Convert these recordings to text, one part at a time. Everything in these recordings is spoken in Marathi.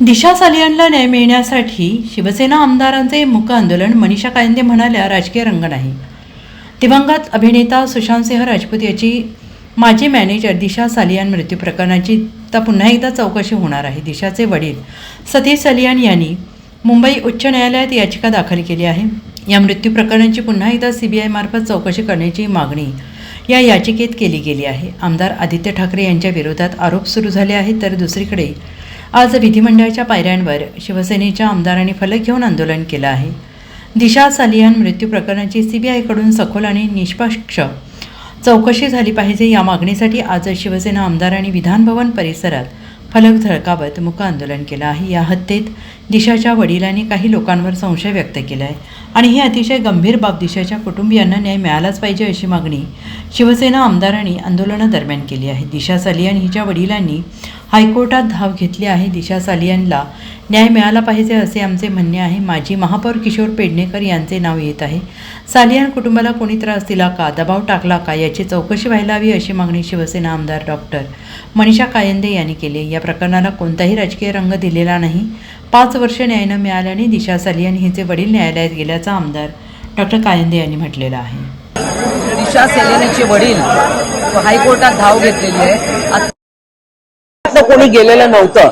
दिशा सालियानला न्याय मिळण्यासाठी शिवसेना आमदारांचे मूक आंदोलन. मनीषा कायंदे म्हणाल्या, राजकीय रंग नाही. दिवंगत अभिनेता सुशांतसिंह राजपूत याची माजी मॅनेजर दिशा सालियान मृत्यू प्रकरणाची आता पुन्हा एकदा चौकशी होणार आहे. दिशाचे वडील सतीश सालियान यांनी मुंबई उच्च न्यायालयात याचिका दाखल केली आहे. या मृत्यू प्रकरणाची पुन्हा एकदा CBI मार्फत चौकशी करण्याची मागणी या याचिकेत केली गेली आहे. आमदार आदित्य ठाकरे यांच्या विरोधात आरोप सुरू झाले आहेत, तर दुसरीकडे आज विधिमंडळाच्या पायऱ्यांवर शिवसेनेच्या आमदारांनी फलक घेऊन आंदोलन केलं आहे. दिशा सालियान मृत्यू प्रकरणाची CBIकडून सखोल आणि निष्पक्ष चौकशी झाली पाहिजे या मागणीसाठी आज शिवसेना आमदारांनी विधानभवन परिसरात फलक झळकावत मूक आंदोलन केलं आहे. या हत्येत दिशाच्या वडिलांनी काही लोकांवर संशय व्यक्त केला आहे आणि ही अतिशय गंभीर बाब. दिशाच्या कुटुंबियांना न्याय मिळालाच पाहिजे अशी मागणी शिवसेना आमदारांनी आंदोलनादरम्यान केली आहे. दिशा सालियान हिच्या वडिलांनी हायकोर्टात धाव घेतली आहे. दिशा सालियानला न्याय मिळाला पाहिजे असे आमचे म्हणणे आहे. माजी महापौर किशोर पेडणेकर यांचे नाव येत आहे. सालियान कुटुंबाला कोणी त्रास दिला का, दबाव टाकला का याची चौकशी व्हायला हवी अशी मागणी शिवसेना आमदार डॉक्टर मनीषा कायंदे यांनी केली. या प्रकरणाला कोणताही राजकीय रंग दिलेला नाही. 5 वर्ष न्याय न मिळाल्याने दिशा सालियान हिचे वडील न्यायालयात गेल्याचा आमदार डॉक्टर कायंदे यांनी म्हटलेलं आहे. दिशा सालियानचे वडील हायकोर्टात धाव घेतलेली आहे. कोणी गेलेलं नव्हतं.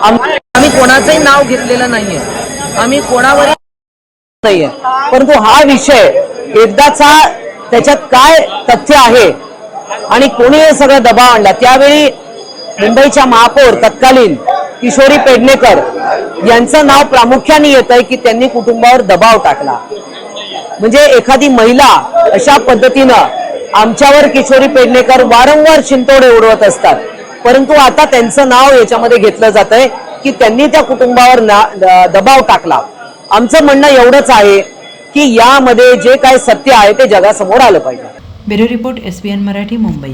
आम्ही कोणाचंही नाव घेतलेलं नाहीये. आम्ही कोणावर नाहीये. परंतु हा विषय एकदाचा त्याच्यात काय तथ्य आहे आणि कोणी हे सगळं दबाव आणला. त्यावेळी मुंबईच्या महापौर तत्कालीन किशोरी पेडणेकर यांचं नाव प्रामुख्याने येत आहे की त्यांनी कुटुंबावर दबाव टाकला. म्हणजे एखादी महिला अशा पद्धतीनं आमच्यावर किशोरी पेडणेकर वारंवार शिंतोडे उडवत असतात, परंतु आता त्यांचं नाव याच्यामध्ये घेतलं जात आहे की त्यांनी त्या कुटुंबावर दबाव टाकला. आमचं म्हणणं एवढंच आहे की यामध्ये जे काय सत्य आहे ते जगासमोर आलं पाहिजे. Bureau report SBN Marathi, Mumbai.